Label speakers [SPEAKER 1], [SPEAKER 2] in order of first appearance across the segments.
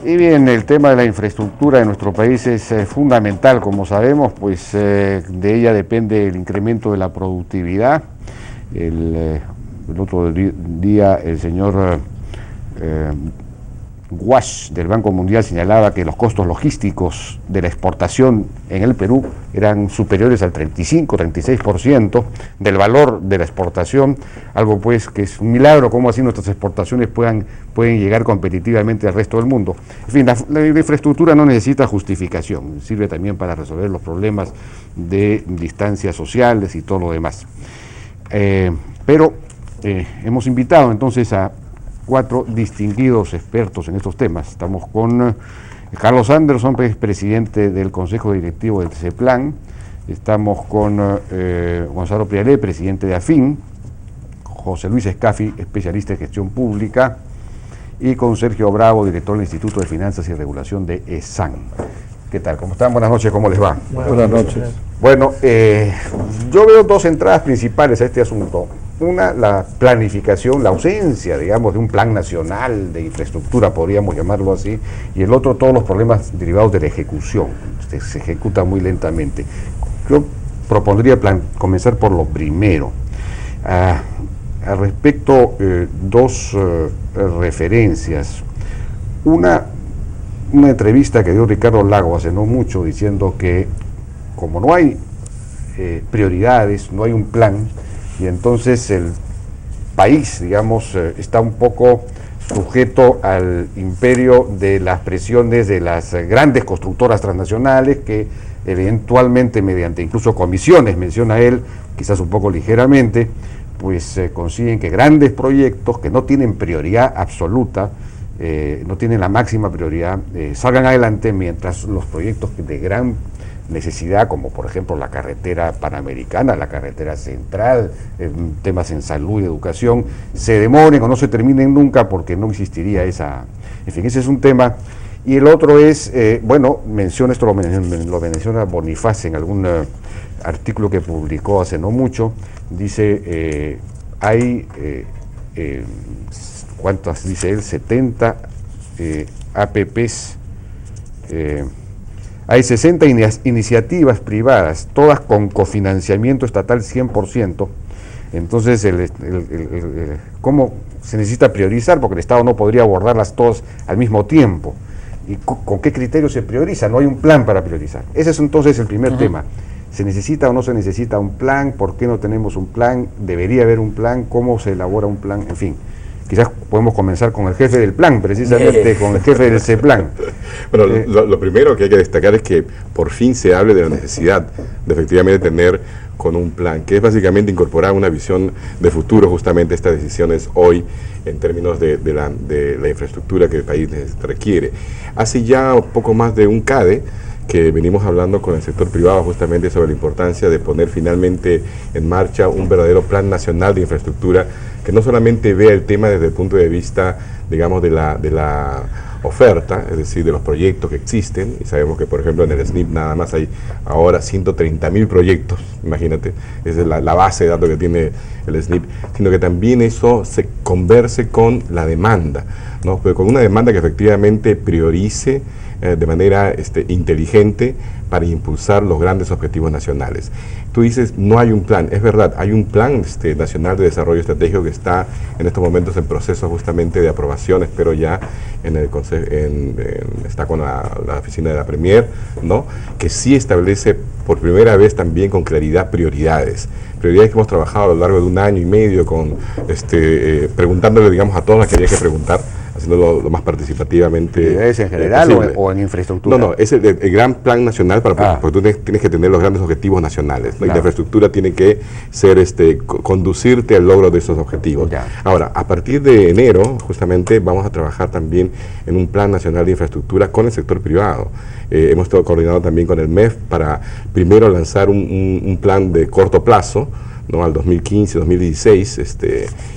[SPEAKER 1] Y bien, el tema de la infraestructura en nuestro país es fundamental, como sabemos, pues de ella depende el incremento de la productividad. El otro día el señor Guasch del Banco Mundial señalaba que los costos logísticos de la exportación en el Perú eran superiores al 35-36% del valor de la exportación, algo pues que es un milagro cómo así nuestras exportaciones pueden llegar competitivamente al resto del mundo. En fin, la infraestructura no necesita justificación, sirve también para resolver los problemas de distancias sociales y todo lo demás. Pero hemos invitado entonces a 4 distinguidos expertos en estos temas. Estamos con Carlos Anderson, presidente del Consejo Directivo del CEPLAN. Estamos con Gonzalo Prialé, presidente de AFIN. José Luis Escafi, especialista en gestión pública. Y con Sergio Bravo, director del Instituto de Finanzas y Regulación de ESAN. ¿Qué tal? ¿Cómo están? Buenas noches, ¿cómo les va?
[SPEAKER 2] Buenas noches.
[SPEAKER 1] Bueno, yo veo 2 entradas principales a este asunto. Una, la planificación, la ausencia, digamos, de un plan nacional de infraestructura, podríamos llamarlo así, y el otro, todos los problemas derivados de la ejecución. Se ejecuta muy lentamente. Yo propondría comenzar por lo primero. Al respecto, 2 referencias. Una entrevista que dio Ricardo Lago hace no mucho, diciendo que como no hay prioridades, no hay un plan, y entonces el país, digamos, está un poco sujeto al imperio de las presiones de las grandes constructoras transnacionales que eventualmente, mediante incluso comisiones, menciona él, quizás un poco ligeramente, pues consiguen que grandes proyectos que no tienen prioridad absoluta, no tienen la máxima prioridad, salgan adelante, mientras los proyectos de gran necesidad, como por ejemplo la carretera panamericana, la carretera central, temas en salud y educación, se demoren o no se terminen nunca porque no existiría esa... En fin, ese es un tema. Y el otro es, bueno, esto lo menciona Bonifaz en algún artículo que publicó hace no mucho, dice, hay, ¿cuántas? Dice él, 70 APPs, hay 60 iniciativas privadas, todas con cofinanciamiento estatal 100%. Entonces, ¿cómo se necesita priorizar? Porque el Estado no podría abordarlas todas al mismo tiempo. ¿Y con qué criterio se prioriza? No hay un plan para priorizar. Ese es entonces el primer tema. ¿Se necesita o no se necesita un plan? ¿Por qué no tenemos un plan? ¿Debería haber un plan? ¿Cómo se elabora un plan? En fin. Quizás podemos comenzar con el jefe del plan, precisamente con el jefe del CEPLAN.
[SPEAKER 2] Bueno, lo primero que hay que destacar es que por fin se hable de la necesidad de efectivamente tener con un plan, que es básicamente incorporar una visión de futuro, justamente estas decisiones hoy en términos de la infraestructura que el país requiere. Hace ya poco más de un CADE que venimos hablando con el sector privado justamente sobre la importancia de poner finalmente en marcha un verdadero plan nacional de infraestructura que no solamente vea el tema desde el punto de vista, digamos, de la oferta, es decir, de los proyectos que existen, y sabemos que, por ejemplo, en el SNIP nada más hay ahora 130.000 proyectos, imagínate, esa es la base de datos que tiene el SNIP, sino que también eso se converse con la demanda, ¿no? Pero con una demanda que efectivamente priorice de manera inteligente para impulsar los grandes objetivos nacionales. Tú dices, no hay un plan. Es verdad, hay un plan nacional de desarrollo estratégico que está en estos momentos en proceso justamente de aprobación, espero ya en el está con la oficina de la Premier, ¿no? Que sí establece por primera vez también con claridad prioridades que hemos trabajado a lo largo de 1 año y medio con preguntándole, digamos, a todos los que había que preguntar, haciéndolo lo más participativamente.
[SPEAKER 1] ¿Es en general o en infraestructura?
[SPEAKER 2] No, es el gran plan nacional porque tú tienes que tener los grandes objetivos nacionales, ¿no? Claro. Y la infraestructura tiene que ser conducirte al logro de esos objetivos. Ya. Ahora, a partir de enero, justamente, vamos a trabajar también en un plan nacional de infraestructura con el sector privado. Hemos estado coordinado también con el MEF para primero lanzar un plan de corto plazo, ¿no? Al 2015, 2016,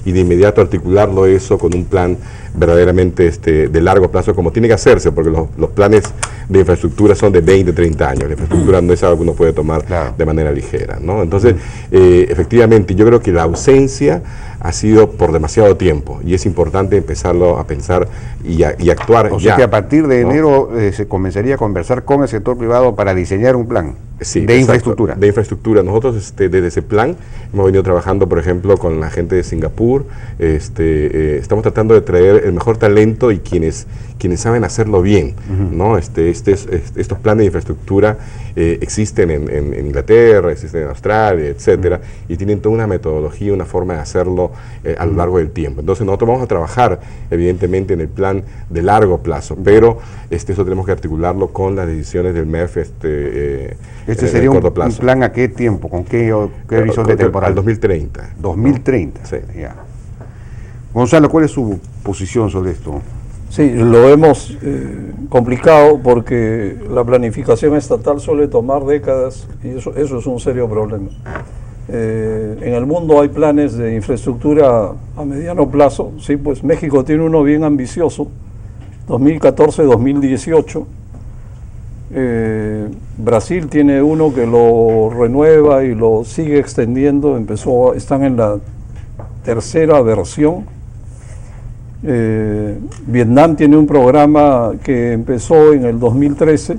[SPEAKER 2] y de inmediato articularlo eso con un plan verdaderamente de largo plazo, como tiene que hacerse, porque los planes de infraestructura son de 20, 30 años. La infraestructura no es algo que uno puede tomar de manera ligera, ¿no? Entonces, efectivamente, yo creo que la ausencia ha sido por demasiado tiempo y es importante empezarlo a pensar y actuar ya.
[SPEAKER 1] O sea que a partir de enero se comenzaría a conversar con el sector privado para diseñar un plan de infraestructura.
[SPEAKER 2] De infraestructura. Nosotros desde ese plan hemos venido trabajando, por ejemplo, con la gente de Singapur. Estamos tratando de traer el mejor talento y quienes saben hacerlo bien, ¿no? Estos planes de infraestructura existen en Inglaterra, existen en Australia, etcétera, y tienen toda una metodología, una forma de hacerlo a lo largo del tiempo. Entonces nosotros vamos a trabajar evidentemente en el plan de largo plazo, pero eso tenemos que articularlo con las decisiones del MEF
[SPEAKER 1] ¿Este sería un plan a qué tiempo? ¿Con qué horizonte temporal?
[SPEAKER 2] Al 2030.
[SPEAKER 1] 2030,
[SPEAKER 2] ¿no? Sí.
[SPEAKER 1] Ya. Gonzalo, ¿cuál es su posición sobre esto?
[SPEAKER 3] Sí, lo vemos complicado porque la planificación estatal suele tomar décadas y eso es un serio problema. En el mundo hay planes de infraestructura a mediano plazo, sí, pues México tiene uno bien ambicioso, 2014-2018. Brasil tiene uno que lo renueva y lo sigue extendiendo, están en la tercera versión. Vietnam tiene un programa que empezó en el 2013.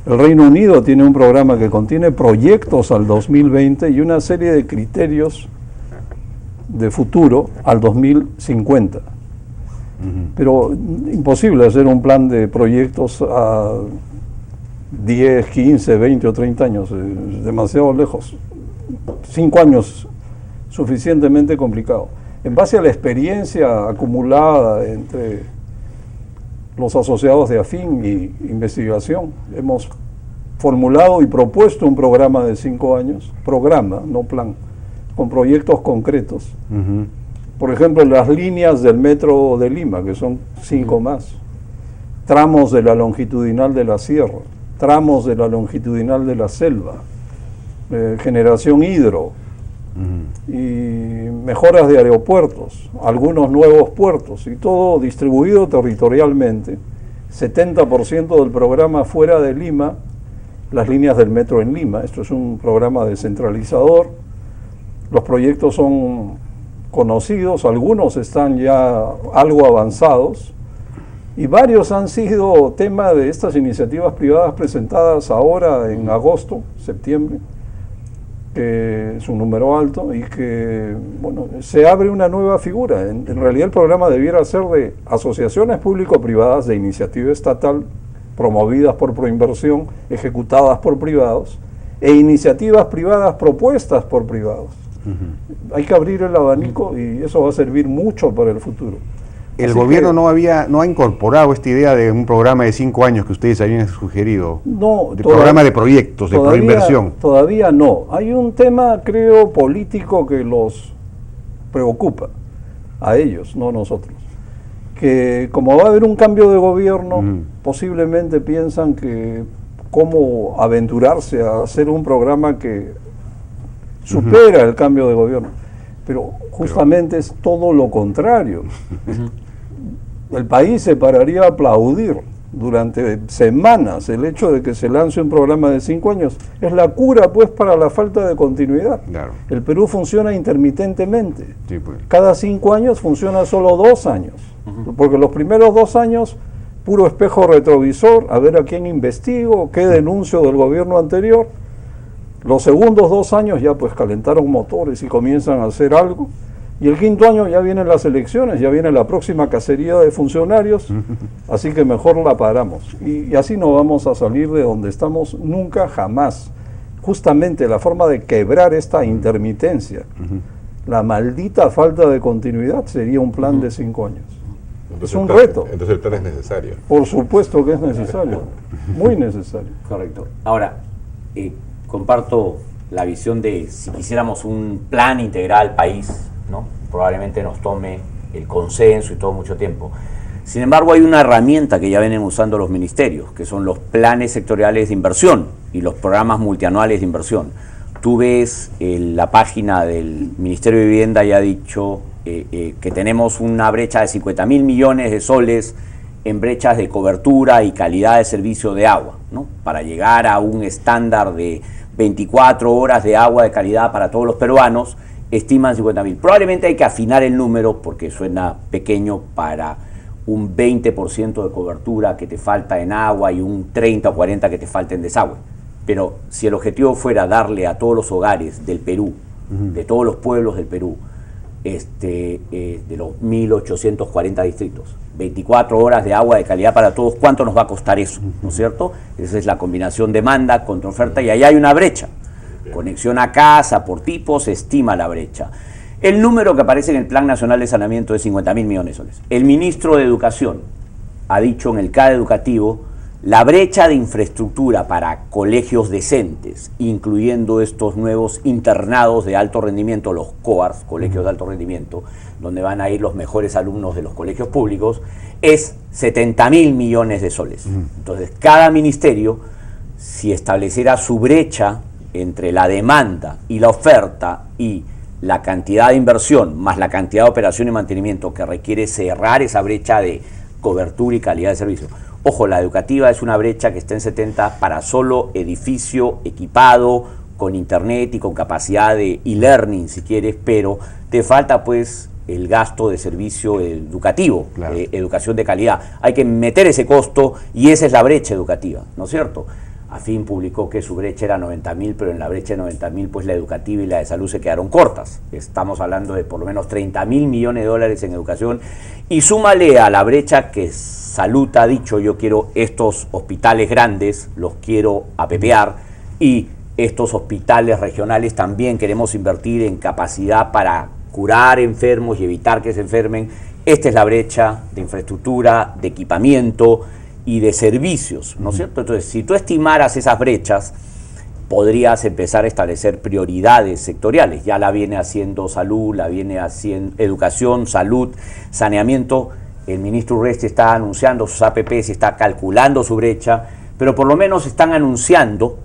[SPEAKER 3] El Reino Unido tiene un programa que contiene proyectos al 2020 y una serie de criterios de futuro al 2050. Pero imposible hacer un plan de proyectos a 10, 15, 20 o 30 años, es demasiado lejos. 5 años, suficientemente complicado. En base a la experiencia acumulada entre los asociados de AFIN y investigación, hemos formulado y propuesto un programa de 5 años, programa, no plan, con proyectos concretos. Por ejemplo, las líneas del metro de Lima, que son 5 más, tramos de la longitudinal de la sierra, tramos de la longitudinal de la selva, generación hidro, y mejoras de aeropuertos, algunos nuevos puertos, y todo distribuido territorialmente. 70% del programa fuera de Lima, las líneas del metro en Lima. Esto es un programa descentralizador. Los proyectos son conocidos, algunos están ya algo avanzados y varios han sido tema de estas iniciativas privadas presentadas ahora en agosto, septiembre, que es un número alto y que, bueno, se abre una nueva figura. En realidad el programa debiera ser de asociaciones público-privadas de iniciativa estatal promovidas por Proinversión, ejecutadas por privados, e iniciativas privadas propuestas por privados. Hay que abrir el abanico y eso va a servir mucho para el futuro.
[SPEAKER 1] El gobierno no ha incorporado esta idea de un programa de 5 años que ustedes habían sugerido, programa de proyectos, de proinversión.
[SPEAKER 3] Todavía no. Hay un tema, creo, político que los preocupa, a ellos, no a nosotros. Que como va a haber un cambio de gobierno, posiblemente piensan que cómo aventurarse a hacer un programa que supera el cambio de gobierno. Pero justamente es todo lo contrario. El país se pararía a aplaudir durante semanas el hecho de que se lance un programa de 5 años. Es la cura, pues, para la falta de continuidad.
[SPEAKER 1] Claro.
[SPEAKER 3] El Perú funciona intermitentemente.
[SPEAKER 1] Sí, pues.
[SPEAKER 3] Cada 5 años funciona solo 2 años. Porque los primeros 2 años, puro espejo retrovisor, a ver a quién investigo, qué denuncio del gobierno anterior. Los segundos 2 años ya pues calentaron motores y comienzan a hacer algo. Y el 5.º año ya vienen las elecciones, ya viene la próxima cacería de funcionarios, así que mejor la paramos. Y así no vamos a salir de donde estamos nunca, jamás. Justamente la forma de quebrar esta intermitencia, la maldita falta de continuidad, sería un plan de 5 años.
[SPEAKER 2] Entonces
[SPEAKER 3] es un reto.
[SPEAKER 2] Entonces el plan es necesario.
[SPEAKER 3] Por supuesto que es necesario, muy necesario.
[SPEAKER 4] Correcto. Ahora, comparto la visión de si quisiéramos un plan integral país, ¿no? Probablemente nos tome el consenso y todo mucho tiempo. Sin embargo, hay una herramienta que ya vienen usando los ministerios, que son los planes sectoriales de inversión y los programas multianuales de inversión. Tú ves la página del Ministerio de Vivienda ya ha dicho que tenemos una brecha de 50.000 millones de soles en brechas de cobertura y calidad de servicio de agua, ¿no? Para llegar a un estándar de 24 horas de agua de calidad para todos los peruanos estiman 50.000. Probablemente hay que afinar el número porque suena pequeño para un 20% de cobertura que te falta en agua y un 30 o 40 que te falta en desagüe. Pero si el objetivo fuera darle a todos los hogares del Perú, de todos los pueblos del Perú, de los 1.840 distritos, 24 horas de agua de calidad para todos, ¿cuánto nos va a costar eso? ¿No es cierto? Esa es la combinación demanda contra oferta y ahí hay una brecha. Conexión a casa, por tipo, se estima la brecha. El número que aparece en el Plan Nacional de Saneamiento es 50.000 millones de soles. El ministro de Educación ha dicho en el CADE educativo, la brecha de infraestructura para colegios decentes, incluyendo estos nuevos internados de alto rendimiento, los COARS, colegios de alto rendimiento, donde van a ir los mejores alumnos de los colegios públicos, es 70.000 millones de soles. Entonces, cada ministerio, si estableciera su brecha entre la demanda y la oferta y la cantidad de inversión más la cantidad de operación y mantenimiento que requiere cerrar esa brecha de cobertura y calidad de servicio. Ojo, la educativa es una brecha que está en 70 para solo edificio equipado con internet y con capacidad de e-learning si quieres, pero te falta pues el gasto de servicio educativo,
[SPEAKER 1] claro,
[SPEAKER 4] educación de calidad. Hay que meter ese costo y esa es la brecha educativa, ¿no es cierto? AFIN publicó que su brecha era 90.000, pero en la brecha de 90.000 pues la educativa y la de salud se quedaron cortas. Estamos hablando de por lo menos 30.000 millones de dólares en educación y súmale a la brecha que Salud ha dicho, yo quiero estos hospitales grandes, los quiero apepear y estos hospitales regionales también queremos invertir en capacidad para curar enfermos y evitar que se enfermen. Esta es la brecha de infraestructura, de equipamiento y de servicios, ¿no es cierto? Entonces, si tú estimaras esas brechas, podrías empezar a establecer prioridades sectoriales. Ya la viene haciendo salud, la viene haciendo educación, salud, saneamiento. El ministro Urresti está anunciando sus APPs y está calculando su brecha, pero por lo menos están anunciando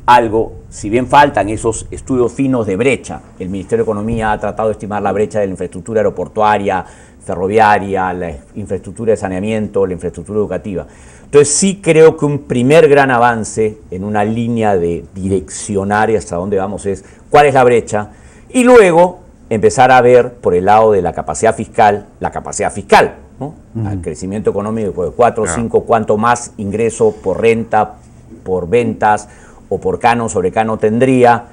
[SPEAKER 4] algo, si bien faltan esos estudios finos de brecha. El Ministerio de Economía ha tratado de estimar la brecha de la infraestructura aeroportuaria, ferroviaria, la infraestructura de saneamiento, la infraestructura educativa. Entonces sí creo que un primer gran avance en una línea de direccionar y hasta dónde vamos es cuál es la brecha y luego empezar a ver por el lado de la capacidad fiscal, ¿no? Al crecimiento económico de 4 o 5, cuánto más ingreso por renta, por ventas o por cano sobre cano tendría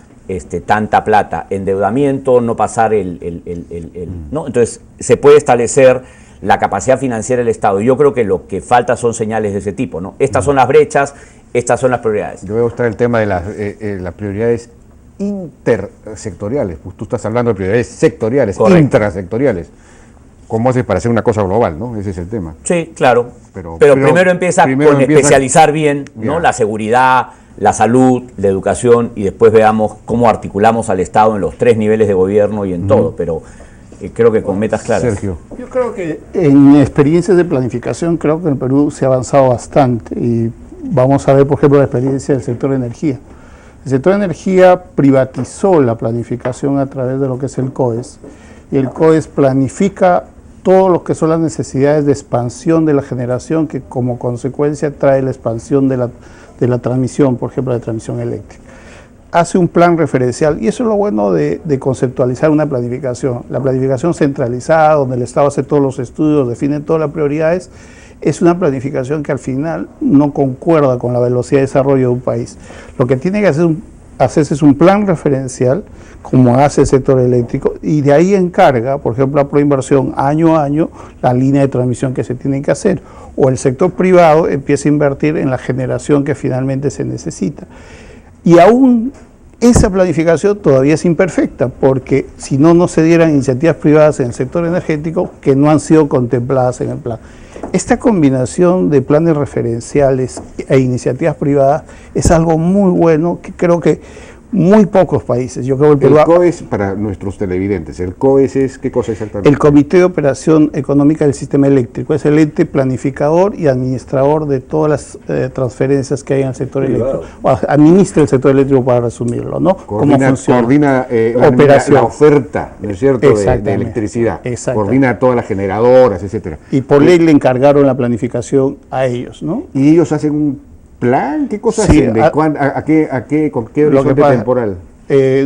[SPEAKER 4] tanta plata, endeudamiento, no pasar ¿no? Entonces se puede establecer la capacidad financiera del Estado. Yo creo que lo que falta son señales de ese tipo, ¿no? Estas son las brechas, estas son las prioridades.
[SPEAKER 1] Yo voy a gustar el tema de las prioridades intersectoriales. Pues tú estás hablando de prioridades sectoriales, correcto, intrasectoriales. ¿Cómo haces para hacer una cosa global, no? Ese es el tema.
[SPEAKER 4] Sí, claro. Pero primero empieza con especializar bien, ¿no? La seguridad, la salud, la educación, y después veamos cómo articulamos al Estado en los 3 niveles de gobierno y en todo, pero creo que con metas claras.
[SPEAKER 1] Sergio.
[SPEAKER 5] Yo creo que en experiencias de planificación, creo que en el Perú se ha avanzado bastante, y vamos a ver, por ejemplo, la experiencia del sector de energía. El sector de energía privatizó la planificación a través de lo que es el COES, y el COES planifica todo lo que son las necesidades de expansión de la generación, que como consecuencia trae la expansión de la transmisión, por ejemplo, de transmisión eléctrica. Hace un plan referencial, y eso es lo bueno de conceptualizar una planificación. La planificación centralizada, donde el Estado hace todos los estudios, define todas las prioridades, es una planificación que al final no concuerda con la velocidad de desarrollo de un país. Lo que tiene que hacerse es un plan referencial, como hace el sector eléctrico, y de ahí encarga, por ejemplo, la proinversión año a año, la línea de transmisión que se tiene que hacer, o el sector privado empieza a invertir en la generación que finalmente se necesita. Y aún esa planificación todavía es imperfecta, porque si no, no se dieran iniciativas privadas en el sector energético que no han sido contempladas en el plan. Esta combinación de planes referenciales e iniciativas privadas es algo muy bueno, que creo que muy pocos países, yo creo que
[SPEAKER 1] el COES, para nuestros televidentes, el COES es, ¿qué cosa exactamente?
[SPEAKER 5] El Comité de Operación Económica del Sistema Eléctrico, es el ente planificador y administrador de todas las transferencias que hay en el sector eléctrico. Administra el sector eléctrico, para resumirlo, ¿no?
[SPEAKER 1] Coordina la oferta, ¿no es cierto?, de electricidad. Coordina todas las generadoras, etcétera.
[SPEAKER 5] Y por ley le encargaron la planificación a ellos, ¿no?
[SPEAKER 1] Y ellos hacen un plan, ¿qué cosas hacen? ¿Con qué horizonte temporal?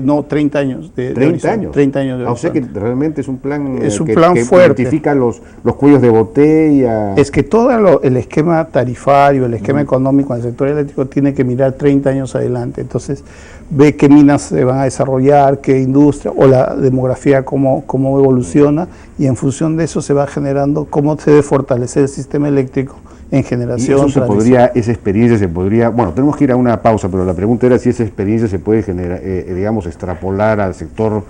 [SPEAKER 5] No, 30 años. De
[SPEAKER 1] 30
[SPEAKER 5] horizonte,
[SPEAKER 1] años.
[SPEAKER 5] 30 años de
[SPEAKER 1] O sea que
[SPEAKER 5] horizonte.
[SPEAKER 1] realmente es un plan,
[SPEAKER 5] Es un
[SPEAKER 1] que,
[SPEAKER 5] plan
[SPEAKER 1] que
[SPEAKER 5] fuerte.
[SPEAKER 1] identifica los cuellos de botella.
[SPEAKER 5] Es que todo el esquema tarifario, el esquema económico en el sector eléctrico tiene que mirar 30 años adelante. Entonces, ve qué minas se van a desarrollar, qué industria, o la demografía, cómo evoluciona, y en función de eso se va generando cómo se debe fortalecer el sistema eléctrico en
[SPEAKER 1] Y
[SPEAKER 5] generación.
[SPEAKER 1] eso esa experiencia se podría, bueno, tenemos que ir a una pausa, pero la pregunta era si esa experiencia se puede generar, digamos, extrapolar al sector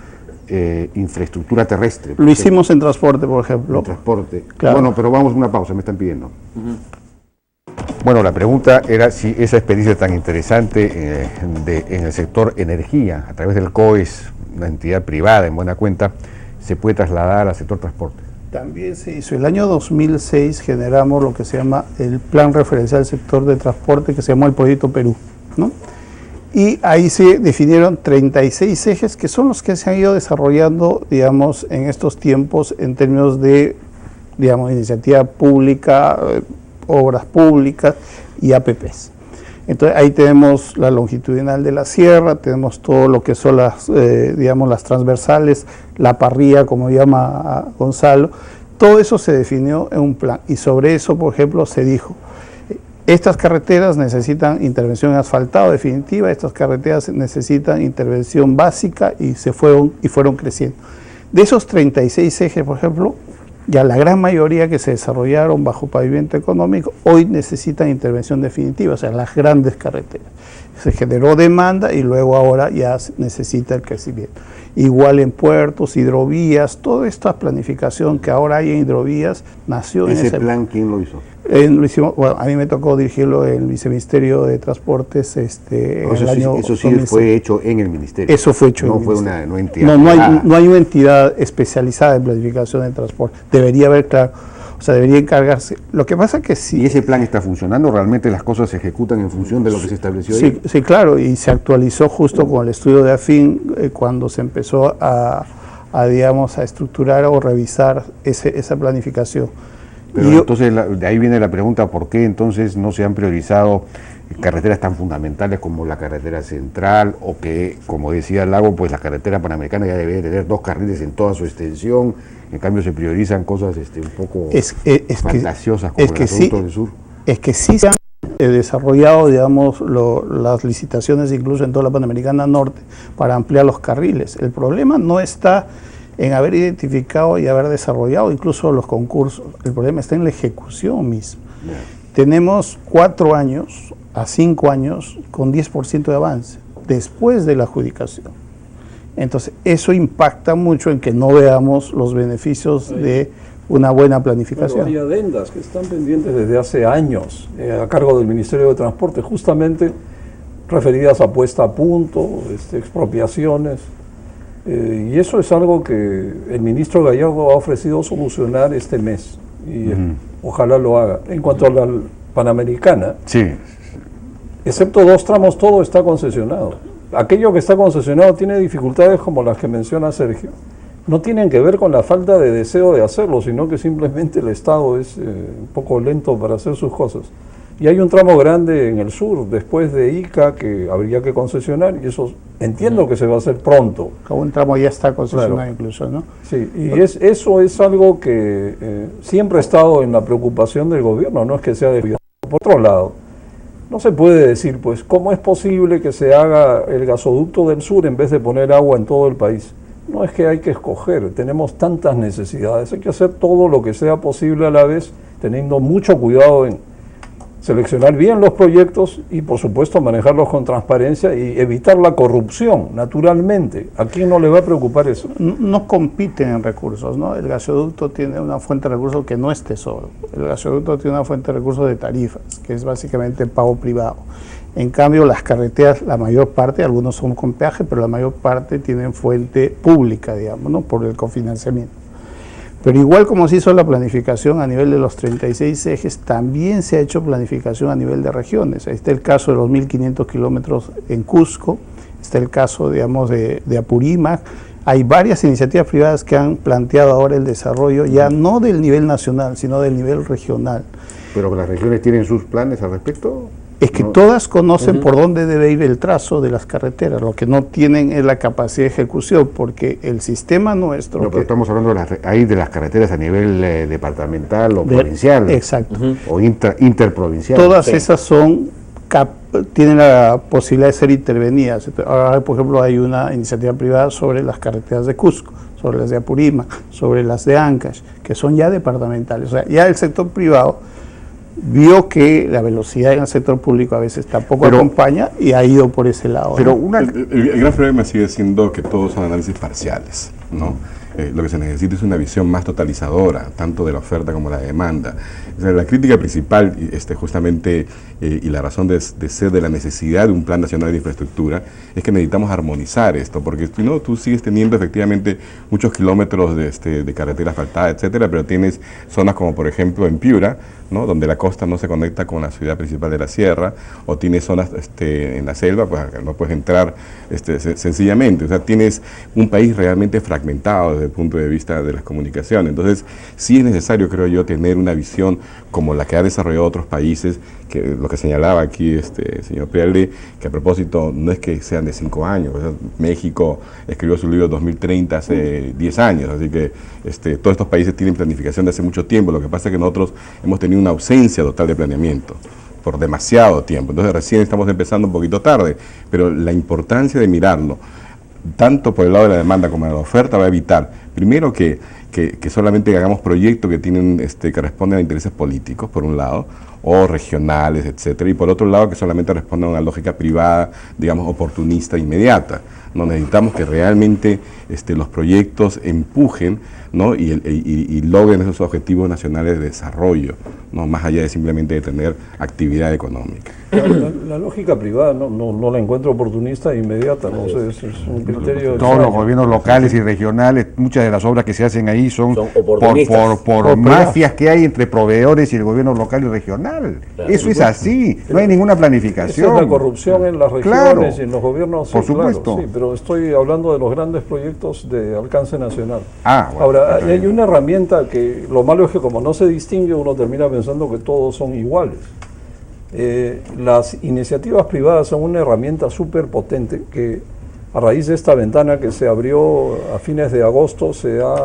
[SPEAKER 1] infraestructura terrestre.
[SPEAKER 5] Lo hicimos en transporte, por ejemplo.
[SPEAKER 1] En transporte.
[SPEAKER 5] Claro.
[SPEAKER 1] Bueno, pero vamos a una pausa, me están pidiendo. Bueno, la pregunta era si esa experiencia tan interesante en el sector energía, a través del COES, una entidad privada en buena cuenta, se puede trasladar al sector transporte.
[SPEAKER 5] También se hizo. El año 2006 generamos lo que se llama el Plan Referencial del Sector de Transporte, que se llamó el Proyecto Perú, ¿no? Y ahí se definieron 36 ejes, que son los que se han ido desarrollando, digamos, en estos tiempos en términos de, digamos, iniciativa pública, obras públicas y APPs. Entonces ahí tenemos la longitudinal de la sierra, tenemos todo lo que son las, digamos, las transversales, la parrilla, como llama Gonzalo. Todo eso se definió en un plan, y sobre eso, por ejemplo, se dijo: estas carreteras necesitan intervención en asfaltado definitiva, estas carreteras necesitan intervención básica, y fueron creciendo. De esos 36 ejes, por ejemplo, ya la gran mayoría que se desarrollaron bajo pavimento económico hoy necesitan intervención definitiva, o sea, las grandes carreteras. Se generó demanda y luego ahora ya necesita el crecimiento. Igual en puertos, hidrovías, toda esta planificación que ahora hay en hidrovías nació en
[SPEAKER 1] ¿Ese
[SPEAKER 5] ese
[SPEAKER 1] plan quién lo hizo?
[SPEAKER 5] Lo hicimos, bueno, a mí me tocó dirigirlo en el Viceministerio de Transportes en el año
[SPEAKER 1] Eso sí
[SPEAKER 5] 2006.
[SPEAKER 1] fue hecho en el ministerio.
[SPEAKER 5] Eso fue hecho
[SPEAKER 1] no
[SPEAKER 5] en el
[SPEAKER 1] fue
[SPEAKER 5] ministerio.
[SPEAKER 1] una entidad.
[SPEAKER 5] No hay una entidad especializada en planificación de transporte. Debería haber, claro, o sea, debería encargarse. Lo que pasa es que sí.
[SPEAKER 1] ¿Y ese plan está funcionando? ¿Realmente las cosas se ejecutan en función de lo que se estableció ahí?
[SPEAKER 5] Sí, claro, y se actualizó justo con el estudio de AFIN cuando se empezó digamos, a estructurar o revisar esa planificación.
[SPEAKER 1] Pero entonces de ahí viene la pregunta: ¿por qué entonces no se han priorizado carreteras tan fundamentales como la carretera central, o que, como decía Lago, pues la carretera panamericana ya debe tener 2 carriles en toda su extensión? En cambio se priorizan cosas un poco fantasiosas como el gasoducto del sur.
[SPEAKER 5] Es que sí se han desarrollado, digamos, las licitaciones incluso en toda la Panamericana Norte para ampliar los carriles. El problema no está en haber identificado y haber desarrollado incluso los concursos. El problema está en la ejecución misma. Yeah. Tenemos 4 años a 5 años con 10% de avance después de la adjudicación. Entonces, eso impacta mucho en que no veamos los beneficios de una buena planificación.
[SPEAKER 3] Pero hay adendas que están pendientes desde hace años a cargo del Ministerio de Transporte, justamente referidas a puesta a punto, expropiaciones. Y eso es algo que el ministro Gallardo ha ofrecido solucionar este mes, y ojalá lo haga. En cuanto a la Panamericana,
[SPEAKER 1] sí,
[SPEAKER 3] excepto 2 tramos, todo está concesionado. Aquello que está concesionado tiene dificultades como las que menciona Sergio. No tienen que ver con la falta de deseo de hacerlo, sino que simplemente el Estado es un poco lento para hacer sus cosas. Y hay un tramo grande en el sur, después de Ica, que habría que concesionar, y eso entiendo que se va a hacer pronto.
[SPEAKER 5] Un tramo ya está concesionado, claro, incluso, ¿no?
[SPEAKER 3] Sí, y eso es algo que siempre ha estado en la preocupación del gobierno, no es que sea desviado. Por otro lado, no se puede decir, pues, ¿cómo es posible que se haga el gasoducto del sur en vez de poner agua en todo el país? No es que hay que escoger, tenemos tantas necesidades, hay que hacer todo lo que sea posible a la vez, teniendo mucho cuidado en seleccionar bien los proyectos y, por supuesto, manejarlos con transparencia y evitar la corrupción, naturalmente. ¿A quién no le va a preocupar eso?
[SPEAKER 5] No compiten en recursos, ¿no? El gasoducto tiene una fuente de recursos que no es tesoro. El gasoducto tiene una fuente de recursos de tarifas, que es básicamente pago privado. En cambio, las carreteras, la mayor parte, algunos son con peaje, pero la mayor parte tienen fuente pública, digamos, ¿no? Por el cofinanciamiento. Pero igual como se hizo la planificación a nivel de los 36 ejes, también se ha hecho planificación a nivel de regiones. Ahí está el caso de los 1.500 kilómetros en Cusco, está el caso, digamos, de Apurímac. Hay varias iniciativas privadas que han planteado ahora el desarrollo, ya no del nivel nacional, sino del nivel regional.
[SPEAKER 1] ¿Pero las regiones tienen sus planes al respecto?
[SPEAKER 5] Es que todas conocen por dónde debe ir el trazo de las carreteras, lo que no tienen es la capacidad de ejecución, porque el sistema nuestro...
[SPEAKER 1] No, pero estamos hablando ahí de las carreteras a nivel departamental o provincial.
[SPEAKER 5] Exacto.
[SPEAKER 1] O interprovincial.
[SPEAKER 5] Todas esas tienen la posibilidad de ser intervenidas. Ahora, por ejemplo, hay una iniciativa privada sobre las carreteras de Cusco, sobre las de Apurímac, sobre las de Ancash, que son ya departamentales. O sea, ya el sector privado vio que la velocidad en el sector público a veces tampoco acompaña y ha ido por ese lado.
[SPEAKER 2] Pero el gran problema sigue siendo que todos son análisis parciales, ¿no? Lo que se necesita es una visión más totalizadora, tanto de la oferta como la demanda. O sea, la crítica principal, justamente, y la razón de ser de la necesidad de un plan nacional de infraestructura, es que necesitamos armonizar esto, porque si no, tú sigues teniendo efectivamente muchos kilómetros de carretera asfaltada, etcétera, pero tienes zonas como, por ejemplo, en Piura, ¿no? Donde la costa no se conecta con la ciudad principal de la sierra, o tienes zonas en la selva, pues no puedes entrar sencillamente. O sea, tienes un país realmente fragmentado desde el punto de vista de las comunicaciones. Entonces, sí es necesario, creo yo, tener una visión como la que ha desarrollado otros países, que lo que señalaba aquí señor Prialde, que a propósito no es que sean de 5 años, o sea, México escribió su libro 2030 hace 10 años, así que todos estos países tienen planificación de hace mucho tiempo. Lo que pasa es que nosotros hemos tenido una ausencia total de planeamiento por demasiado tiempo, entonces recién estamos empezando un poquito tarde, pero la importancia de mirarlo tanto por el lado de la demanda como de la oferta va a evitar, primero, que solamente hagamos proyectos que tienen que responden a intereses políticos, por un lado, o regionales, etcétera, y por otro lado que solamente respondan a una lógica privada, digamos, oportunista, inmediata. No necesitamos que realmente los proyectos empujen, ¿no? y logren esos objetivos nacionales de desarrollo, no más allá de simplemente de tener actividad económica.
[SPEAKER 3] La lógica privada no la encuentro oportunista e inmediata, no sé, es un criterio...
[SPEAKER 1] Todos los gobiernos locales y regionales, muchas de las obras que se hacen ahí son por mafias que hay entre proveedores y el gobierno local y regional.
[SPEAKER 4] Claro.
[SPEAKER 1] Eso es así, no hay ninguna planificación.
[SPEAKER 3] Esa es la corrupción en las regiones y en los gobiernos.
[SPEAKER 1] Por supuesto.
[SPEAKER 3] Claro, sí, pero estoy hablando de los grandes proyectos de alcance nacional.
[SPEAKER 1] Bueno,
[SPEAKER 3] ahora, hay una herramienta que lo malo es que como no se distingue, uno termina pensando que todos son iguales. Las iniciativas privadas son una herramienta súper potente que a raíz de esta ventana que se abrió a fines de agosto se ha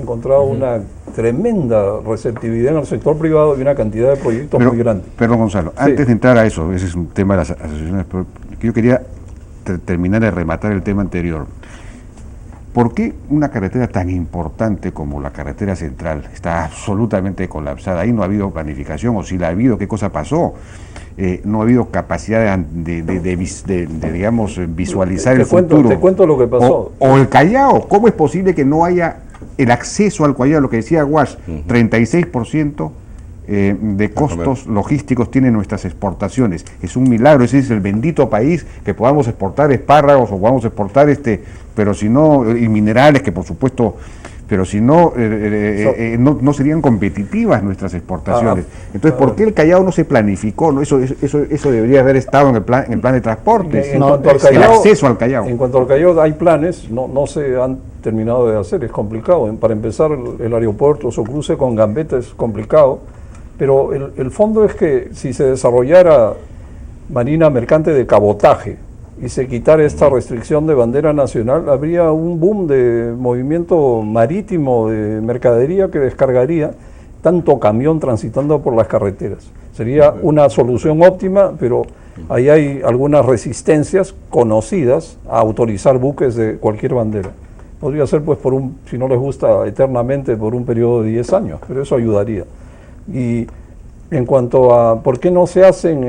[SPEAKER 3] encontrado una tremenda receptividad en el sector privado y una cantidad de proyectos muy grande.
[SPEAKER 1] Perdón, Gonzalo, antes de entrar a eso, ese es un tema de las asociaciones, pero yo quería terminar de rematar el tema anterior. ¿Por qué una carretera tan importante como la carretera central está absolutamente colapsada? Ahí no ha habido planificación, o si la ha habido, ¿qué cosa pasó? No ha habido capacidad de digamos, visualizar el futuro.
[SPEAKER 3] Te cuento lo que pasó.
[SPEAKER 1] O el Callao, ¿cómo es posible que no haya el acceso al Callao? Lo que decía Wash, 36% de costos logísticos tienen nuestras exportaciones. Es un milagro, ese es el bendito país, que podamos exportar espárragos o podamos exportar pero si no, y minerales, que por supuesto, pero si no, no serían competitivas nuestras exportaciones. Entonces, ¿por qué el Callao no se planificó? ¿No? Eso debería haber estado en el plan de transportes, el acceso al Callao.
[SPEAKER 3] En cuanto al Callao hay planes, no se han terminado de hacer, es complicado. Para empezar, el aeropuerto, su cruce con Gambetta es complicado, pero el fondo es que si se desarrollara marina mercante de cabotaje y se quitara esta restricción de bandera nacional, habría un boom de movimiento marítimo de mercadería que descargaría tanto camión transitando por las carreteras. Sería una solución óptima, pero ahí hay algunas resistencias conocidas a autorizar buques de cualquier bandera. Podría ser, pues, si no les gusta eternamente, por un periodo de 10 años, pero eso ayudaría. Y en cuanto a por qué no se hacen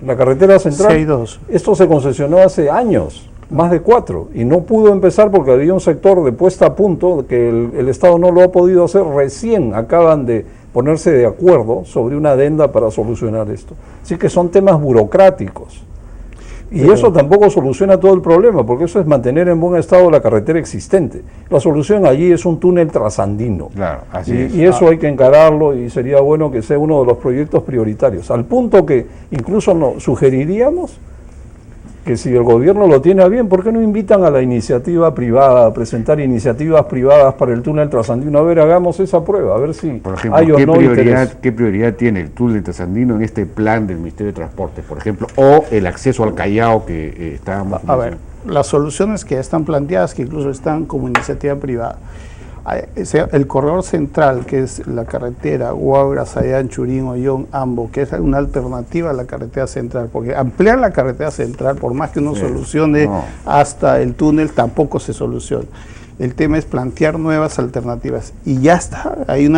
[SPEAKER 3] la carretera central, esto se concesionó hace años, más de 4, y no pudo empezar porque había un sector de puesta a punto que el Estado no lo ha podido hacer. Recién acaban de ponerse de acuerdo sobre una adenda para solucionar esto. Así que son temas burocráticos. Y eso tampoco soluciona todo el problema, porque eso es mantener en buen estado la carretera existente. La solución allí es un túnel trasandino.
[SPEAKER 1] Claro, así es.
[SPEAKER 3] Y eso hay que encararlo, y sería bueno que sea uno de los proyectos prioritarios. Al punto que incluso nos sugeriríamos que si el gobierno lo tiene a bien, ¿por qué no invitan a la iniciativa privada, a presentar iniciativas privadas para el túnel trasandino? A ver, hagamos esa prueba, a ver si
[SPEAKER 1] por ejemplo,
[SPEAKER 3] hay o no interés.
[SPEAKER 1] ¿qué prioridad tiene el túnel trasandino en este plan del Ministerio de Transporte, por ejemplo, o el acceso al Callao que estábamos...
[SPEAKER 5] A ver, las soluciones que ya están planteadas, que incluso están como iniciativa privada, el corredor central, que es la carretera Huaura, Sayán, Churín, Ollón, Ambo, que es una alternativa a la carretera central, porque ampliar la carretera central, por más que uno solucione hasta el túnel, tampoco se soluciona. El tema es plantear nuevas alternativas, y ya está, hay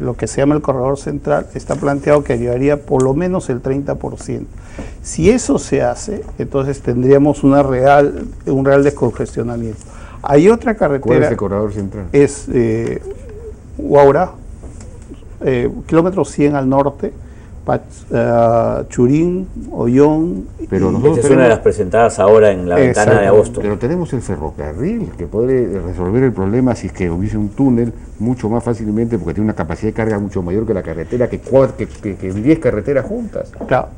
[SPEAKER 5] lo que se llama el corredor central, está planteado que llevaría por lo menos el 30%. Si eso se hace, entonces tendríamos un real descongestionamiento. Hay otra carretera.
[SPEAKER 1] ¿Cuál es el corredor central?
[SPEAKER 5] Es Huaura, kilómetro 100 al norte, Churín, Ollón.
[SPEAKER 1] Pero
[SPEAKER 4] Esta es una de las presentadas ahora en la ventana de agosto.
[SPEAKER 1] Pero tenemos el ferrocarril que puede resolver el problema si es que hubiese un túnel mucho más fácilmente, porque tiene una capacidad de carga mucho mayor que la carretera, que 10 carreteras juntas.
[SPEAKER 5] Claro.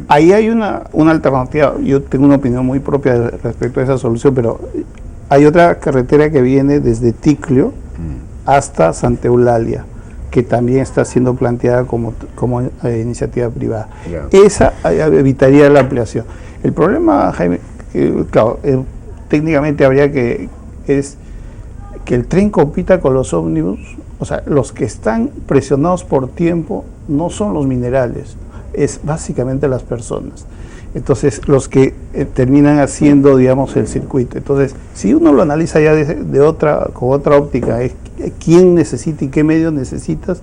[SPEAKER 5] Ahí hay una alternativa. Yo tengo una opinión muy propia respecto a esa solución, pero hay otra carretera que viene desde Ticlio hasta Santa Eulalia, que también está siendo planteada como iniciativa privada.
[SPEAKER 1] Yeah.
[SPEAKER 5] Esa evitaría la ampliación. El problema, Jaime, claro, técnicamente habría que el tren compita con los ómnibus. O sea, los que están presionados por tiempo no son los minerales, es básicamente las personas. Entonces, los que terminan haciendo, digamos, el circuito. Entonces, si uno lo analiza ya con otra óptica, quién necesita y qué medios necesitas,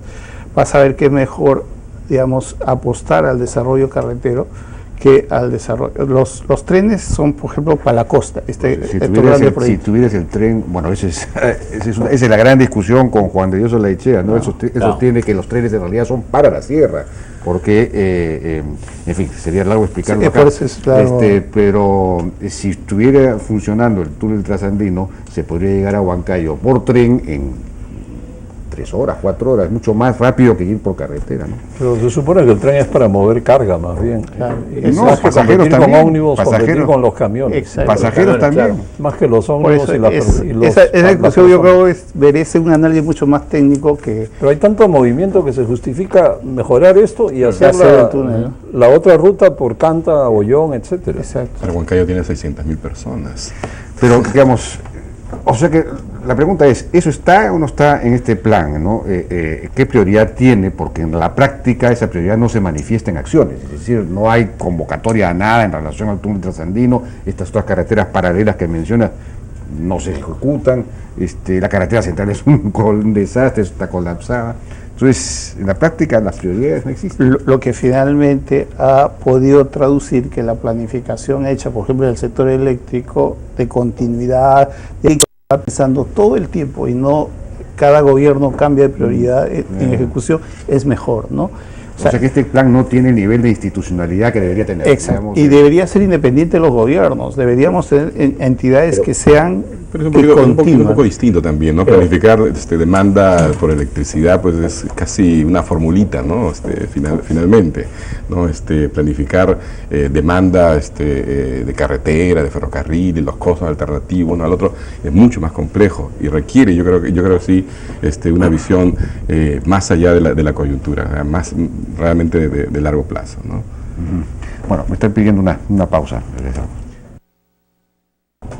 [SPEAKER 5] vas a ver que es mejor, digamos, apostar al desarrollo carretero que al desarrollo. Los trenes son, por ejemplo, para la costa.
[SPEAKER 1] Si tuvieras el tren, bueno, esa es la gran discusión con Juan de Dios Olaechea, ¿no? Eso tiene que los trenes en realidad son para la sierra, porque, en fin, sería largo explicarlo acá.
[SPEAKER 5] Claro.
[SPEAKER 1] Pero si estuviera funcionando el túnel trasandino, se podría llegar a Huancayo por tren en 3 horas, 4 horas, mucho más rápido que ir por carretera, ¿no?
[SPEAKER 3] Pero se supone que el tren es para mover carga, más bien.
[SPEAKER 5] Claro.
[SPEAKER 3] No, más que competir con ómnibus, competir con los camiones.
[SPEAKER 5] Exacto.
[SPEAKER 1] Pasajeros también.
[SPEAKER 3] Claro. Más que los ómnibus y los
[SPEAKER 5] esa discusión yo creo merece un análisis mucho más técnico que...
[SPEAKER 3] Pero hay tanto movimiento que se justifica mejorar esto y hacer
[SPEAKER 5] el túnel, ¿no?
[SPEAKER 3] la otra ruta por Canta, Ollón, etcétera.
[SPEAKER 5] Exacto.
[SPEAKER 2] Pero Huancayo tiene 600.000 personas.
[SPEAKER 1] Pero, digamos, o sea que la pregunta es, ¿eso está o no está en este plan, ¿no? ¿Qué prioridad tiene? Porque en la práctica esa prioridad no se manifiesta en acciones, es decir, no hay convocatoria a nada en relación al túnel trasandino, estas otras carreteras paralelas que mencionas no se ejecutan, la carretera central es un desastre, está colapsada. Entonces, en la práctica las prioridades no existen.
[SPEAKER 5] Lo que finalmente ha podido traducir que la planificación hecha, por ejemplo, en el sector eléctrico, de continuidad, de estar pensando todo el tiempo y no cada gobierno cambia de prioridad en ejecución, es mejor, ¿no?
[SPEAKER 1] O sea que este plan no tiene el nivel de institucionalidad que debería tener.
[SPEAKER 5] Exacto. Y debería ser independiente de los gobiernos. Deberíamos tener entidades que sean...
[SPEAKER 2] Pero es un poco distinto también, ¿no? Planificar demanda por electricidad, pues es casi una formulita, ¿no? Finalmente, ¿no? Planificar demanda de carretera, de ferrocarril, y los costos alternativos uno al otro, es mucho más complejo y requiere, yo creo que sí, una visión más allá de la coyuntura, más realmente de largo plazo, ¿no?
[SPEAKER 1] Bueno, me están pidiendo una pausa.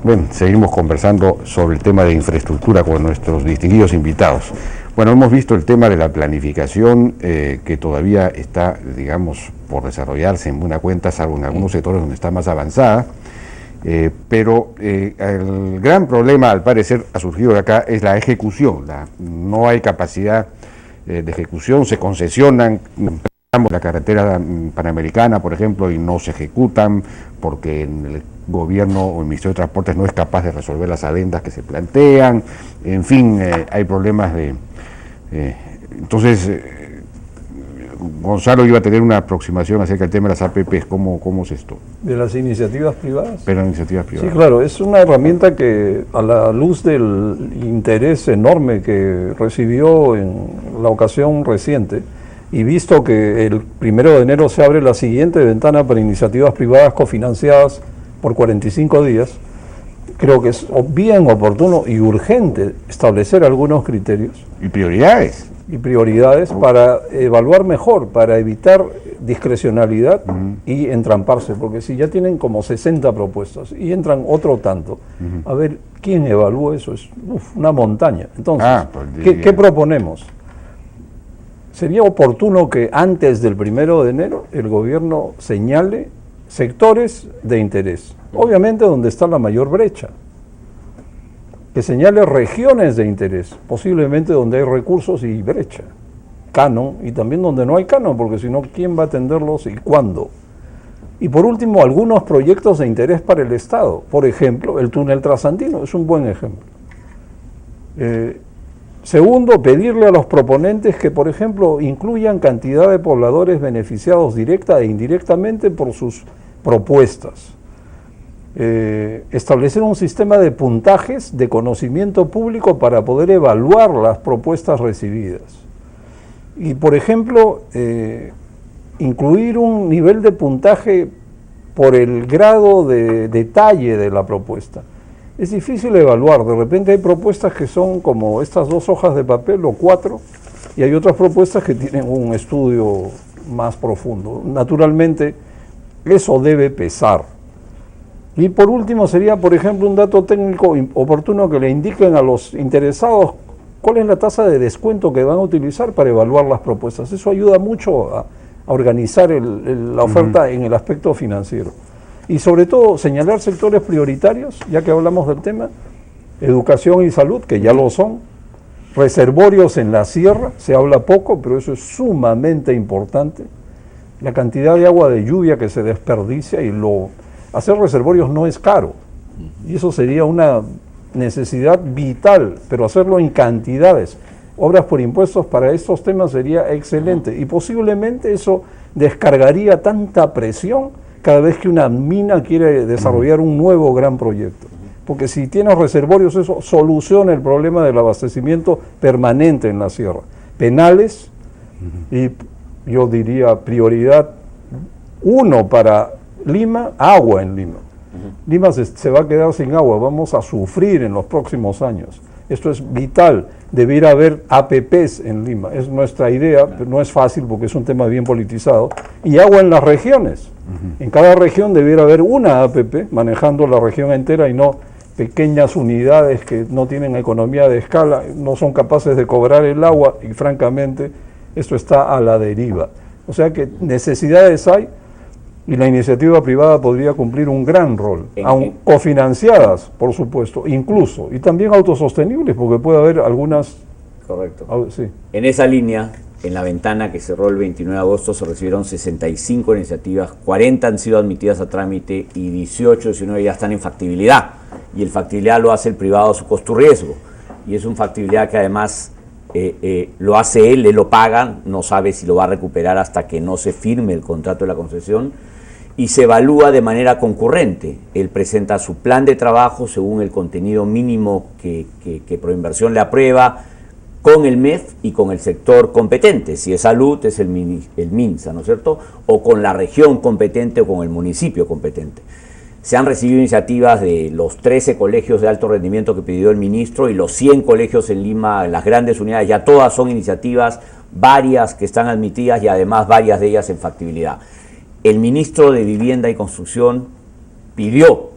[SPEAKER 1] Bueno, seguimos conversando sobre el tema de infraestructura con nuestros distinguidos invitados. Bueno, hemos visto el tema de la planificación que todavía está, digamos, por desarrollarse en buena cuenta, salvo en algunos sectores donde está más avanzada, pero el gran problema, al parecer, ha surgido de acá, es la ejecución. No hay capacidad de ejecución, se concesionan la carretera panamericana, por ejemplo, y no se ejecutan porque el gobierno o el Ministerio de Transportes no es capaz de resolver las adendas que se plantean. En fin, hay problemas de... entonces, Gonzalo iba a tener una aproximación acerca del tema de las APPs. ¿Cómo es esto?
[SPEAKER 3] ¿De las iniciativas privadas?
[SPEAKER 1] De las iniciativas privadas.
[SPEAKER 3] Sí, claro, es una herramienta que, a la luz del interés enorme que recibió en la ocasión reciente, y visto que el 1 de enero se abre la siguiente ventana para iniciativas privadas cofinanciadas por 45 días, creo que es bien oportuno y urgente establecer algunos criterios
[SPEAKER 1] Y prioridades.
[SPEAKER 3] y prioridades para evaluar mejor, para evitar discrecionalidad y entramparse, porque si ya tienen como 60 propuestas y entran otro tanto, a ver, ¿quién evalúa eso? Es una montaña. Entonces, ¿qué proponemos? Sería oportuno que antes del 1 de enero el gobierno señale sectores de interés, obviamente donde está la mayor brecha, que señale regiones de interés, posiblemente donde hay recursos y brecha, canon, y también donde no hay canon, porque si no, ¿quién va a atenderlos y cuándo? Y por último, algunos proyectos de interés para el Estado, por ejemplo, el túnel trasandino es un buen ejemplo. Segundo, pedirle a los proponentes que, por ejemplo, incluyan cantidad de pobladores beneficiados directa e indirectamente por sus propuestas. Establecer un sistema de puntajes de conocimiento público para poder evaluar las propuestas recibidas. Y, por ejemplo, incluir un nivel de puntaje por el grado de detalle de la propuesta. Es difícil evaluar, de repente hay propuestas que son como estas 2 hojas de papel o 4, y hay otras propuestas que tienen un estudio más profundo. Naturalmente, eso debe pesar. Y por último sería, por ejemplo, un dato técnico oportuno que le indiquen a los interesados cuál es la tasa de descuento que van a utilizar para evaluar las propuestas. Eso ayuda mucho a organizar la oferta en el aspecto financiero. Y sobre todo señalar sectores prioritarios, ya que hablamos del tema, educación y salud, que ya lo son, reservorios en la sierra, se habla poco, pero eso es sumamente importante, la cantidad de agua de lluvia que se desperdicia, y hacer reservorios no es caro, y eso sería una necesidad vital, pero hacerlo en cantidades, obras por impuestos para estos temas sería excelente, y posiblemente eso descargaría tanta presión cada vez que una mina quiere desarrollar un nuevo gran proyecto. Porque si tienes reservorios, eso soluciona el problema del abastecimiento permanente en la sierra. Penales, y yo diría prioridad 1 para Lima, agua en Lima. Lima se va a quedar sin agua, vamos a sufrir en los próximos años. Esto es vital, debiera haber APPs en Lima, es nuestra idea, pero no es fácil porque es un tema bien politizado. Y agua en las regiones. En cada región debiera haber una APP manejando la región entera y no pequeñas unidades que no tienen economía de escala, no son capaces de cobrar el agua y francamente esto está a la deriva. O sea que necesidades hay y la iniciativa privada podría cumplir un gran rol, aun cofinanciadas, por supuesto, incluso, y también autosostenibles, porque puede haber algunas...
[SPEAKER 4] Correcto.
[SPEAKER 3] Sí.
[SPEAKER 4] En esa línea, en la ventana que cerró el 29 de agosto, se recibieron 65 iniciativas, 40 han sido admitidas a trámite y 19 ya están en factibilidad. Y el factibilidad lo hace el privado a su costo y riesgo. Y es un factibilidad que además lo hace él lo paga, no sabe si lo va a recuperar hasta que no se firme el contrato de la concesión, y se evalúa de manera concurrente. Él presenta su plan de trabajo según el contenido mínimo que Proinversión le aprueba, con el MEF y con el sector competente, si es salud es el MINSA, ¿no es cierto?, o con la región competente o con el municipio competente. Se han recibido iniciativas de los 13 colegios de alto rendimiento que pidió el ministro y los 100 colegios en Lima, las grandes unidades, ya todas son iniciativas, varias que están admitidas y además varias de ellas en factibilidad. El ministro de Vivienda y Construcción pidió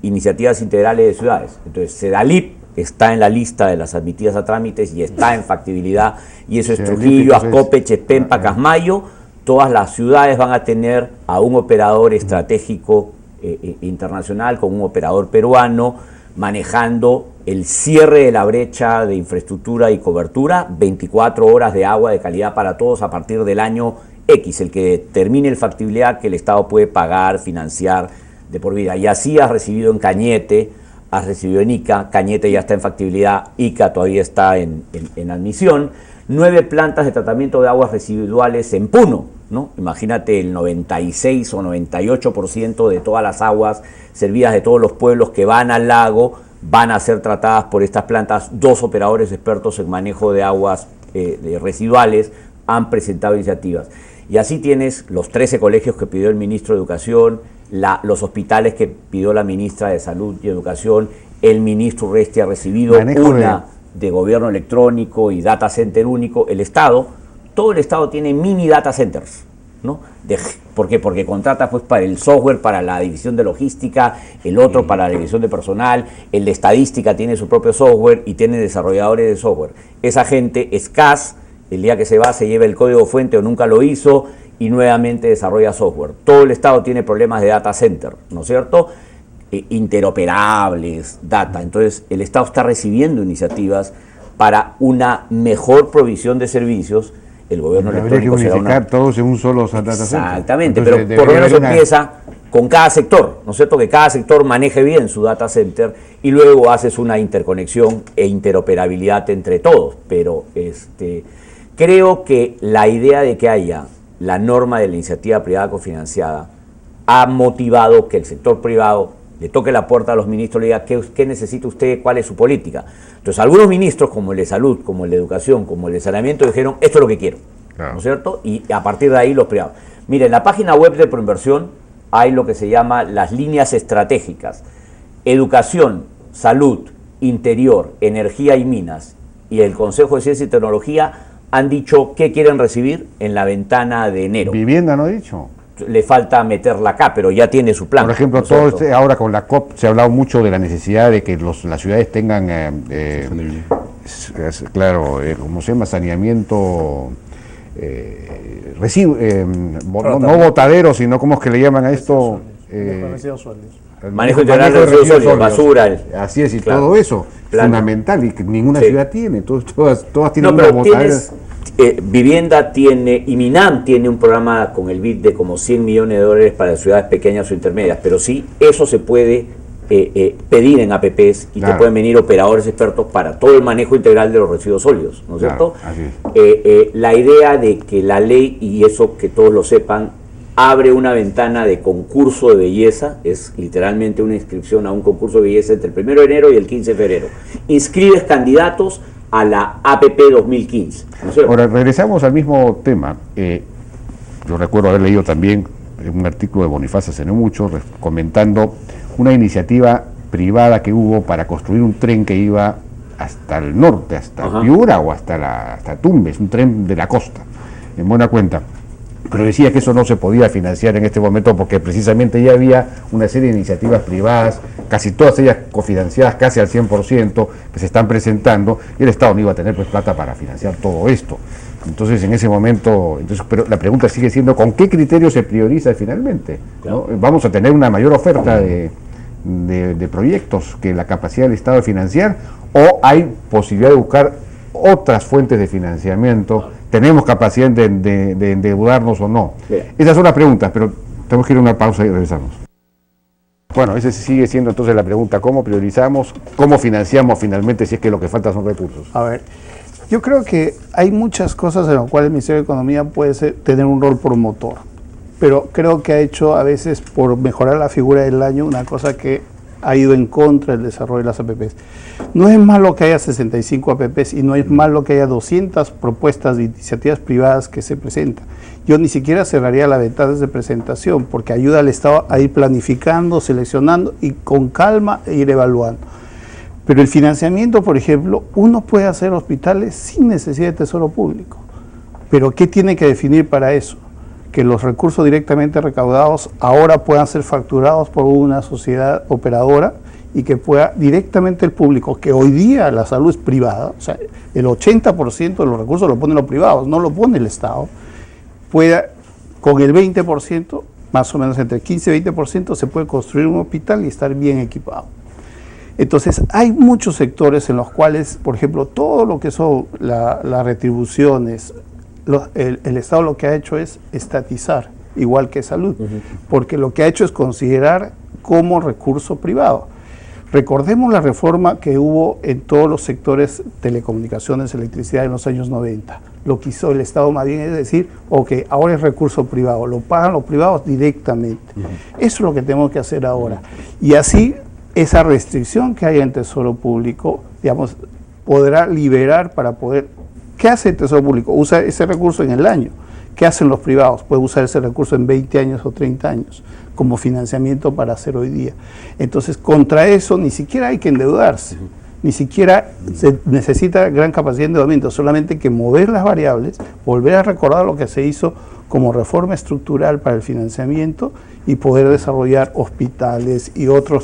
[SPEAKER 4] iniciativas integrales de ciudades, entonces Sedalip está en la lista de las admitidas a trámites y está en factibilidad, y eso es Trujillo, Ascope, Chepén, Pacasmayo. Todas las ciudades van a tener a un operador estratégico internacional con un operador peruano manejando el cierre de la brecha de infraestructura y cobertura, 24 horas de agua de calidad para todos a partir del año X, el que termine el factibilidad que el Estado puede pagar, financiar de por vida. Y así has recibido en Cañete, has recibido en Ica, Cañete ya está en factibilidad, Ica todavía está en admisión, 9 plantas de tratamiento de aguas residuales en Puno, ¿no? Imagínate, el 96 o 98% de todas las aguas servidas de todos los pueblos que van al lago van a ser tratadas por estas plantas. 2 operadores expertos en manejo de aguas residuales han presentado iniciativas. Y así tienes los 13 colegios que pidió el ministro de Educación, los hospitales que pidió la ministra de Salud y Educación, el ministro Urresti ha recibido una de gobierno electrónico y data center único. El Estado, todo el Estado tiene mini data centers, ¿no? ¿Por qué? Porque contrata pues para el software, para la división de logística, el otro para la división de personal, el de estadística tiene su propio software y tiene desarrolladores de software. Esa gente escasa, el día que se va se lleva el código fuente o nunca lo hizo y nuevamente desarrolla software. Todo el Estado tiene problemas de data center, ¿no es cierto? Interoperables, data. Entonces el Estado está recibiendo iniciativas para una mejor provisión de servicios. El gobierno electrónico
[SPEAKER 1] será unificar todos en un solo data center.
[SPEAKER 4] Exactamente, entonces, pero por lo menos empieza con cada sector, ¿no es cierto? Que cada sector maneje bien su data center y luego haces una interconexión e interoperabilidad entre todos. Pero creo que la idea de que haya la norma de la iniciativa privada cofinanciada ha motivado que el sector privado le toque la puerta a los ministros y le diga ¿qué necesita usted? ¿Cuál es su política? Entonces algunos ministros, como el de Salud, como el de Educación, como el de Saneamiento, dijeron esto es lo que quiero, ¿no es cierto? Y a partir de ahí los privados. Mire, en la página web de Proinversión hay lo que se llama las líneas estratégicas: Educación, Salud, Interior, Energía y Minas, y el Consejo de Ciencia y Tecnología han dicho qué quieren recibir en la ventana de enero.
[SPEAKER 1] Vivienda no ha dicho.
[SPEAKER 4] Le falta meterla acá, pero ya tiene su plan.
[SPEAKER 1] Por ejemplo, ¿no? Ahora con la COP se ha hablado mucho de la necesidad de que las ciudades tengan, ¿cómo se llama? Saneamiento, no botadero, sino ¿cómo es que le llaman a esto?
[SPEAKER 4] Manejo integral de residuos sólidos, basura.
[SPEAKER 1] Así es, y claro, todo eso, fundamental, y que ninguna ciudad tiene, todas tienen una botadera.
[SPEAKER 4] Vivienda tiene, y Minam tiene un programa con el BID de como 100 millones de dólares para ciudades pequeñas o intermedias, pero sí, eso se puede pedir en APPs y te pueden venir operadores expertos para todo el manejo integral de los residuos sólidos, ¿no es cierto? La idea de que la ley, y eso que todos lo sepan, abre una ventana de concurso de belleza, es literalmente una inscripción a un concurso de belleza entre el 1 de enero y el 15 de febrero. Inscribes candidatos a la APP 2015. ¿No?
[SPEAKER 1] Ahora, regresamos al mismo tema. Yo recuerdo haber leído también un artículo de Bonifacio hace no mucho, comentando una iniciativa privada que hubo para construir un tren que iba hasta el norte, hasta Piura o hasta Tumbes, un tren de la costa, en buena cuenta. Pero decía que eso no se podía financiar en este momento porque precisamente ya había una serie de iniciativas privadas, casi todas ellas cofinanciadas casi al 100%, que se están presentando, y el Estado no iba a tener pues plata para financiar todo esto. Entonces en ese momento, pero la pregunta sigue siendo ¿con qué criterio se prioriza finalmente? ¿No? ¿Vamos a tener una mayor oferta de proyectos que la capacidad del Estado de financiar, o hay posibilidad de buscar otras fuentes de financiamiento? ¿Tenemos capacidad de endeudarnos o no? Esas son las preguntas, pero tenemos que ir a una pausa y regresamos. Bueno, esa sigue siendo entonces la pregunta: ¿cómo priorizamos? ¿Cómo financiamos finalmente si es que lo que falta son recursos?
[SPEAKER 5] A ver, yo creo que hay muchas cosas en las cuales el Ministerio de Economía puede tener un rol promotor, pero creo que ha hecho a veces, por mejorar la figura del año, una cosa que ha ido en contra del desarrollo de las APPs. No es malo que haya 65 APPs y no es malo que haya 200 propuestas de iniciativas privadas que se presentan. Yo ni siquiera cerraría las ventanas de presentación porque ayuda al Estado a ir planificando, seleccionando y con calma ir evaluando. Pero el financiamiento, por ejemplo, uno puede hacer hospitales sin necesidad de tesoro público. Pero ¿qué tiene que definir para eso? Que los recursos directamente recaudados ahora puedan ser facturados por una sociedad operadora y que pueda directamente el público, que hoy día la salud es privada, o sea, el 80% de los recursos lo ponen los privados, no lo pone el Estado, pueda con el 20%, más o menos entre 15 y 20%, se puede construir un hospital y estar bien equipado. Entonces, hay muchos sectores en los cuales, por ejemplo, todo lo que son las retribuciones, el Estado lo que ha hecho es estatizar, igual que salud, porque lo que ha hecho es considerar como recurso privado. Recordemos la reforma que hubo en todos los sectores, telecomunicaciones, electricidad en los años 90. Lo que hizo el Estado más bien es decir, ok, ahora es recurso privado, lo pagan los privados directamente. Eso es lo que tenemos que hacer ahora. Y así, esa restricción que hay en Tesoro Público, digamos, podrá liberar para poder... ¿Qué hace el Tesoro Público? Usa ese recurso en el año. ¿Qué hacen los privados? Pueden usar ese recurso en 20 años o 30 años como financiamiento para hacer hoy día. Entonces, contra eso ni siquiera hay que endeudarse, ni siquiera se necesita gran capacidad de endeudamiento, solamente hay que mover las variables, volver a recordar lo que se hizo como reforma estructural para el financiamiento y poder desarrollar hospitales y otra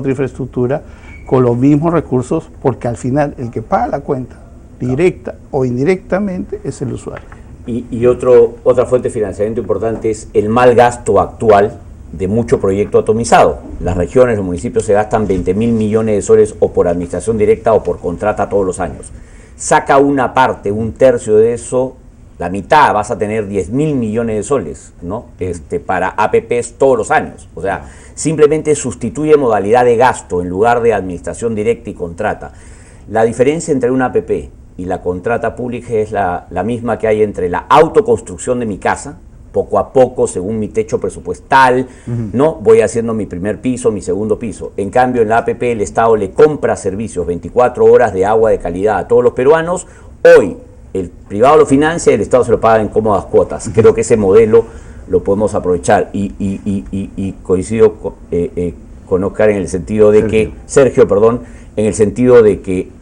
[SPEAKER 5] infraestructura con los mismos recursos, porque al final el que paga la cuenta, directa o indirectamente, es el usuario.
[SPEAKER 4] Y otra fuente de financiamiento importante es el mal gasto actual de mucho proyecto atomizado. Las regiones, los municipios se gastan 20.000 millones de soles o por administración directa o por contrata todos los años. Saca una parte, un tercio de eso, la mitad, vas a tener 10.000 millones de soles, ¿no? Para APPs todos los años. O sea, simplemente sustituye modalidad de gasto en lugar de administración directa y contrata. La diferencia entre una APP y la contrata pública es la misma que hay entre la autoconstrucción de mi casa, poco a poco, según mi techo presupuestal, ¿no? Voy haciendo mi primer piso, mi segundo piso. En cambio, en la APP el Estado le compra servicios 24 horas de agua de calidad a todos los peruanos. Hoy el privado lo financia y el Estado se lo paga en cómodas cuotas. Creo que ese modelo lo podemos aprovechar y coincido con Oscar en el sentido de Sergio, en el sentido de que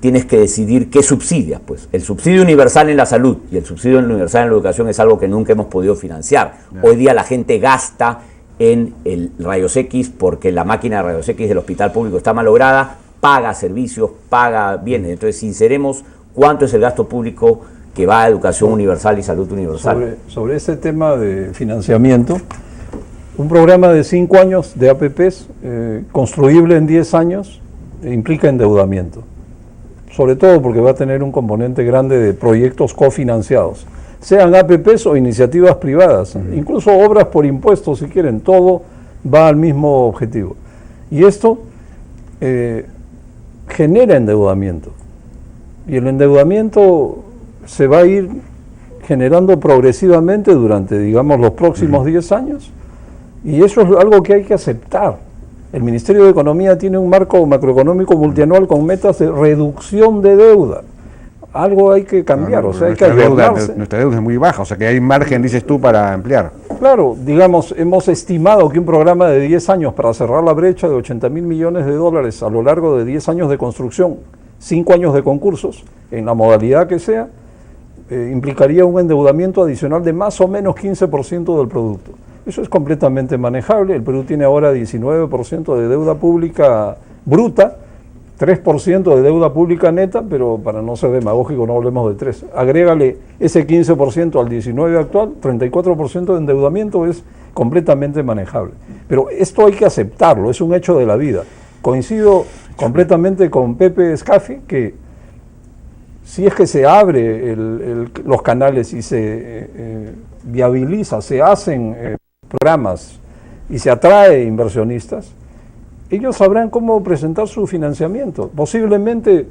[SPEAKER 4] tienes que decidir qué subsidias. Pues el subsidio universal en la salud y el subsidio universal en la educación es algo que nunca hemos podido financiar. Hoy día la gente gasta en el rayos X porque la máquina de rayos X del hospital público está malograda, paga servicios, paga bienes. Entonces, sinceremos, ¿cuánto es el gasto público que va a educación universal y salud universal?
[SPEAKER 3] Sobre ese tema de financiamiento, un programa de 5 años de APPs, construible en 10 años, implica endeudamiento. Sobre todo porque va a tener un componente grande de proyectos cofinanciados, sean APPs o iniciativas privadas, incluso obras por impuestos si quieren, todo va al mismo objetivo. Y esto genera endeudamiento. Y el endeudamiento se va a ir generando progresivamente durante, digamos, los próximos 10 años. Y eso es algo que hay que aceptar. El Ministerio de Economía tiene un marco macroeconómico multianual con metas de reducción de deuda. Algo hay que cambiar, o sea, hay que ayudarse.
[SPEAKER 1] Nuestra deuda es muy baja, o sea que hay margen, dices tú, para ampliar.
[SPEAKER 3] Claro, digamos, hemos estimado que un programa de 10 años para cerrar la brecha de 80.000 millones de dólares a lo largo de 10 años de construcción, 5 años de concursos, en la modalidad que sea, implicaría un endeudamiento adicional de más o menos 15% del producto. Eso es completamente manejable. El Perú tiene ahora 19% de deuda pública bruta, 3% de deuda pública neta, pero para no ser demagógico no hablemos de 3. Agrégale ese 15% al 19% actual, 34% de endeudamiento es completamente manejable. Pero esto hay que aceptarlo, es un hecho de la vida. Coincido completamente con Pepe Scafi que si es que se abre los canales y se viabiliza, se hacen programas y se atrae inversionistas, ellos sabrán cómo presentar su financiamiento. Posiblemente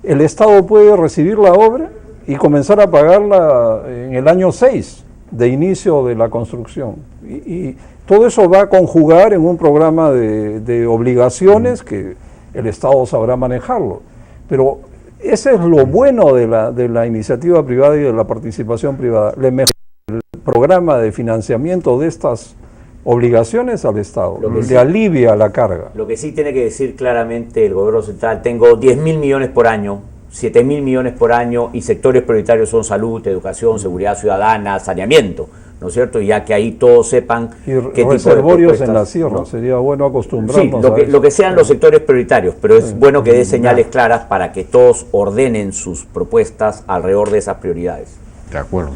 [SPEAKER 3] el Estado puede recibir la obra y comenzar a pagarla en el año 6 de inicio de la construcción. Y todo eso va a conjugar en un programa de obligaciones que el Estado sabrá manejarlo. Pero ese es lo bueno de la iniciativa privada y de la participación privada. Le mejora el programa de financiamiento de estas obligaciones al Estado, le alivia la carga.
[SPEAKER 4] Lo que sí tiene que decir claramente el gobierno central: tengo 10.000 millones por año, 7.000 millones por año, y sectores prioritarios son salud, educación, seguridad ciudadana, saneamiento, ¿no es cierto? Ya que ahí todos sepan
[SPEAKER 3] qué tipo de reservorios en la sierra, ¿no? Sería bueno acostumbrarnos
[SPEAKER 4] lo que sean los sectores prioritarios, pero es bueno que dé señales claras para que todos ordenen sus propuestas alrededor de esas prioridades.
[SPEAKER 1] De acuerdo.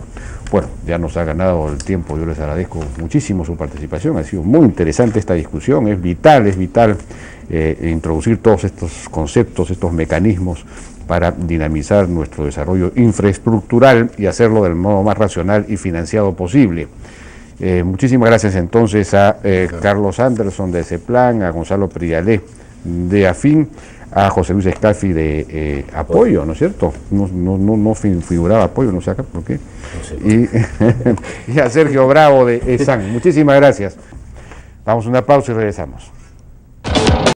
[SPEAKER 1] Bueno, ya nos ha ganado el tiempo, yo les agradezco muchísimo su participación, ha sido muy interesante esta discusión, es vital introducir todos estos conceptos, estos mecanismos para dinamizar nuestro desarrollo infraestructural y hacerlo del modo más racional y financiado posible. Muchísimas gracias entonces a Carlos Anderson de CEPLAN, a Gonzalo Prialé de AFIN, a José Luis Scafi de Apoyo, ¿no es cierto? No figuraba Apoyo, no sé acá por qué. No sé. Y a Sergio Bravo de ESAN. Muchísimas gracias. Vamos a una pausa y regresamos.